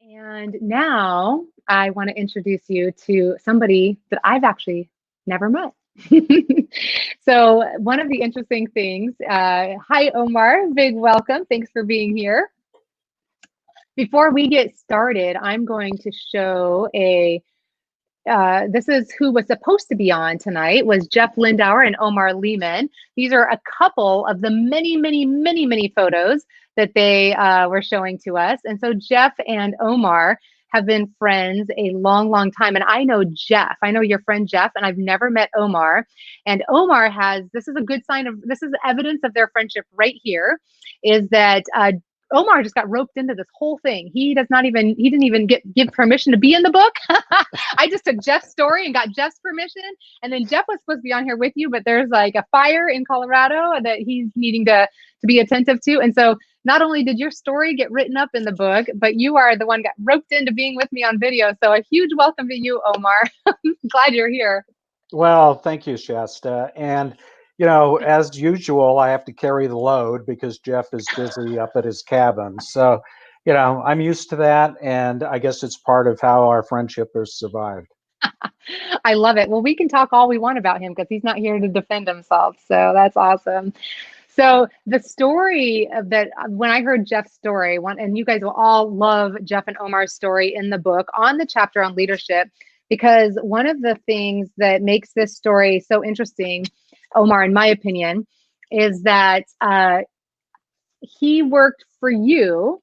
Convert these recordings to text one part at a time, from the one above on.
And now I want to introduce you to somebody that I've actually never met. So, one of the interesting things, hi, Omar, big welcome. Thanks for being here. Before we get started, I'm going to show this is who was supposed to be on tonight was Jeff Lindauer and Omar Leeman. These are a couple of the many photos that they were showing to us. And so Jeff and Omar have been friends a long time. And I know Jeff. I know your friend Jeff, and I've never met Omar. And Omar has, this is a good sign of, this is evidence of their friendship right here, is that Omar just got roped into this whole thing. He didn't even give permission to be in the book. I just took Jeff's story and got Jeff's permission. And then Jeff was supposed to be on here with you, but there's like a fire in Colorado that he's needing to be attentive to. And so not only did your story get written up in the book, but you are the one got roped into being with me on video. So a huge welcome to you, Omar. Glad you're here. Well, thank you, Shasta. And, as usual, I have to carry the load because Jeff is busy up at his cabin. So, I'm used to that. And I guess it's part of how our friendship has survived. I love it. Well, we can talk all we want about him because he's not here to defend himself. So that's awesome. So the story of that, when I heard Jeff's story, and you guys will all love Jeff and Omar's story in the book on the chapter on leadership, because one of the things that makes this story so interesting, Omar, in my opinion, is that he worked for you.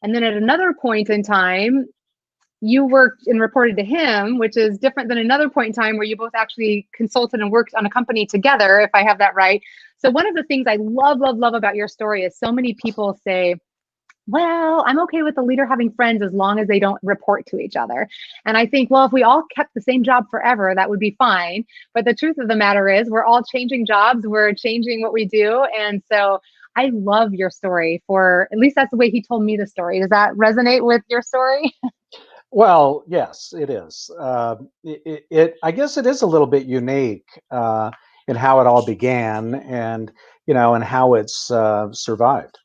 And then at another point in time, you worked and reported to him, which is different than another point in time where you both actually consulted and worked on a company together, if I have that right. So one of the things I love about your story is so many people say, well, I'm okay with the leader having friends as long as they don't report to each other. And I think, well, if we all kept the same job forever, that would be fine. But the truth of the matter is we're all changing jobs. We're changing what we do. And so I love your story at least that's the way he told me the story. Does that resonate with your story? Well, yes, it is. I guess it is a little bit unique in how it all began and how it's survived.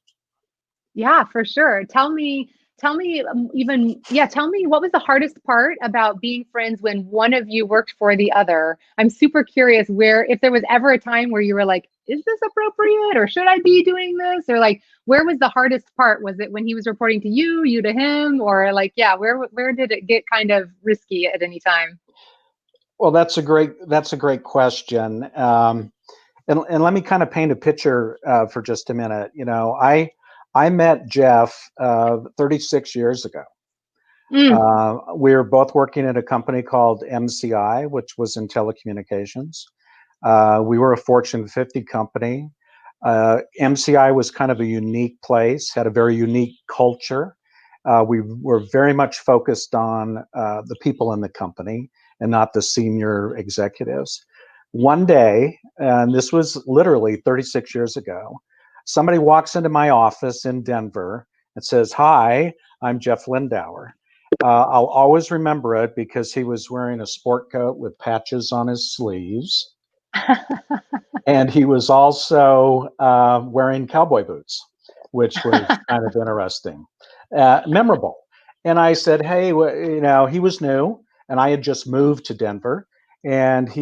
Yeah, for sure. Tell me what was the hardest part about being friends when one of you worked for the other? I'm super curious if there was ever a time where you were like, is this appropriate or should I be doing this? Or like, where was the hardest part? Was it when he was reporting to you to him, or like, yeah, where did it get kind of risky at any time? Well, that's a great question. And let me kind of paint a picture for just a minute. I met Jeff 36 years ago. Mm. We were both working at a company called MCI, which was in telecommunications. We were a Fortune 50 company. MCI was kind of a unique place, had a very unique culture. We were very much focused on the people in the company and not the senior executives. One day, and this was literally 36 years ago, somebody walks into my office in Denver and says, "Hi, I'm Jeff Lindauer." I'll always remember it because he was wearing a sport coat with patches on his sleeves. And he was also wearing cowboy boots, which was kind of interesting, memorable. And I said, "Hey, he was new, and I had just moved to Denver, and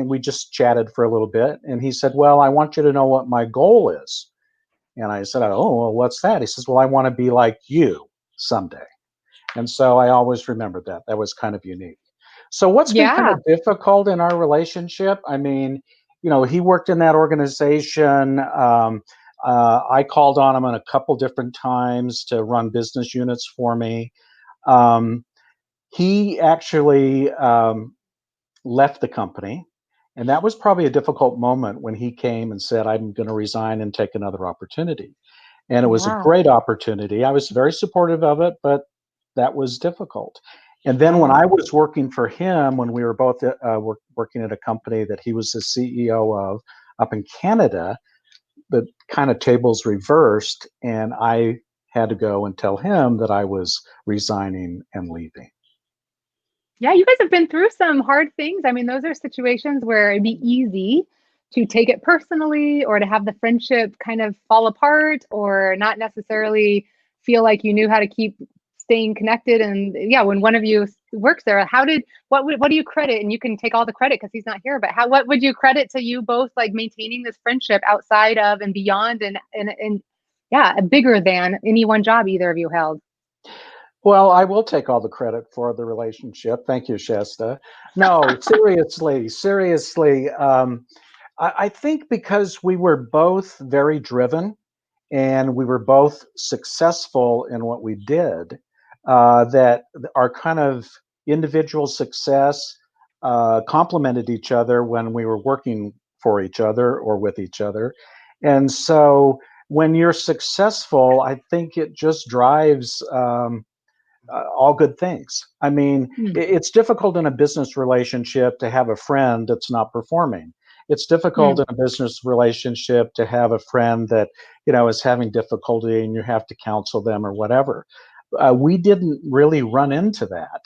we just chatted for a little bit. And he said, 'Well, I want you to know what my goal is.' And I said, 'Oh, well, what's that?' He says, 'Well, I want to be like you someday.' And so I always remembered that. That was kind of unique. So what's been kind Yeah. of difficult in our relationship? I mean, he worked in that organization. I called on him on a couple different times to run business units for me. Um, he actually left the company. And that was probably a difficult moment when he came and said, "I'm going to resign and take another opportunity." And it was a Yeah. great opportunity. I was very supportive of it, but that was difficult. And then when Right. I was working for him, when we were both working at a company that he was the CEO of up in Canada, the kind of tables reversed, and I had to go and tell him that I was resigning and leaving. Yeah, you guys have been through some hard things. I mean, those are situations where it'd be easy to take it personally or to have the friendship kind of fall apart or not necessarily feel like you knew how to staying connected. And yeah, when one of you works there, what do you credit? And you can take all the credit because he's not here, but what would you credit to you both, like maintaining this friendship outside of and beyond and yeah, bigger than any one job either of you held? Well, I will take all the credit for the relationship. Thank you, Shasta. No, seriously. I think because we were both very driven and we were both successful in what we did, that our kind of individual success complemented each other when we were working for each other or with each other. And so when you're successful, I think it just drives all good things. I mean, Hmm. it's difficult in a business relationship to have a friend that's not performing. It's difficult Hmm. in a business relationship to have a friend that, is having difficulty and you have to counsel them or whatever. We didn't really run into that.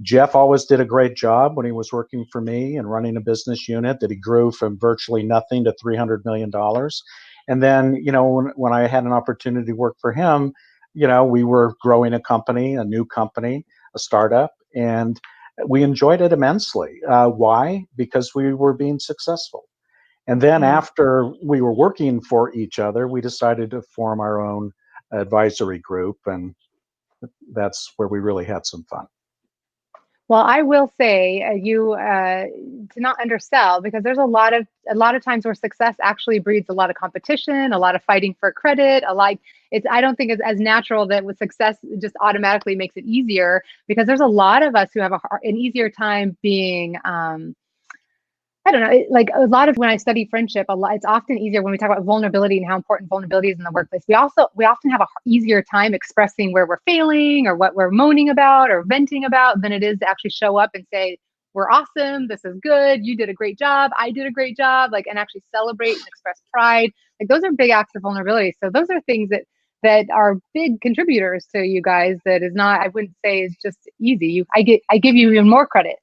Jeff always did a great job when he was working for me and running a business unit that he grew from virtually nothing to $300 million. And then, when I had an opportunity to work for him, we were growing a company, a new company, a startup, and we enjoyed it immensely. Why? Because we were being successful. And then Yeah. after we were working for each other, we decided to form our own advisory group, and that's where we really had some fun. Well, I will say you to not undersell, because there's a lot of times where success actually breeds a lot of competition, a lot of fighting for credit, a lot. I don't think it's as natural that with success it just automatically makes it easier, because there's a lot of us who have an easier time being I don't know, like a lot of when I study friendship, it's often easier when we talk about vulnerability and how important vulnerability is in the workplace. We often have a easier time expressing where we're failing or what we're moaning about or venting about than it is to actually show up and say, we're awesome, this is good, you did a great job, I did a great job, like, and actually celebrate and express pride. Like, those are big acts of vulnerability. So those are things that are big contributors to you guys. That is not, I wouldn't say is just easy. I give you even more credit.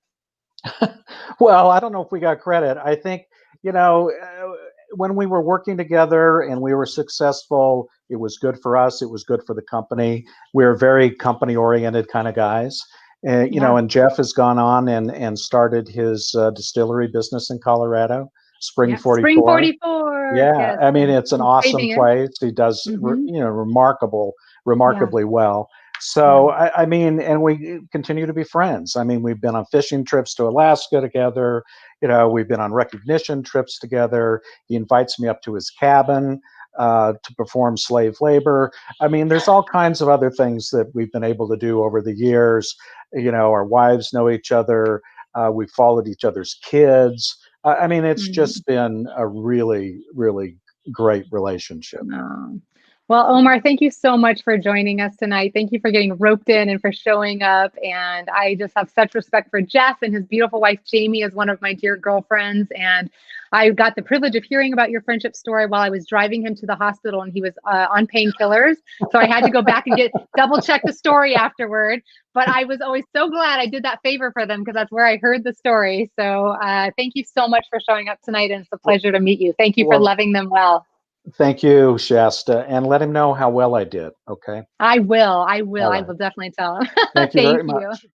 Well, I don't know if we got credit. I think, you know, uh, when we were working together and we were successful, it was good for us. It was good for the company. We're very company oriented kind of guys. Yeah. And Jeff has gone on and started his distillery business in Colorado, Spring Yeah. Spring 44. 44. Yeah, Yes. I mean, it's an I'm awesome saving it. place. He does, Hmm. Yeah. remarkably well. Yeah. So, I mean, and we continue to be friends. I mean, we've been on fishing trips to Alaska together. We've been on recognition trips together. He invites me up to his cabin to perform slave labor. I mean, there's all kinds of other things that we've been able to do over the years. Our wives know each other. We've followed each other's kids. I mean, it's Mhm. just been a really, really great relationship. Oh. Well, Omar, thank you so much for joining us tonight. Thank you for getting roped in and for showing up. And I just have such respect for Jeff and his beautiful wife, Jamie, as one of my dear girlfriends. And I got the privilege of hearing about your friendship story while I was driving him to the hospital, and he was on painkillers. So I had to go back and get double check the story afterward. But I was always so glad I did that favor for them, because that's where I heard the story. So thank you so much for showing up tonight. And it's a Well, pleasure to meet you. Thank you for well, loving them well. thank you, Shasta, and let him know how well I did. Okay. I will. I will. All I right. will definitely tell him. Thank you Thank very you. much.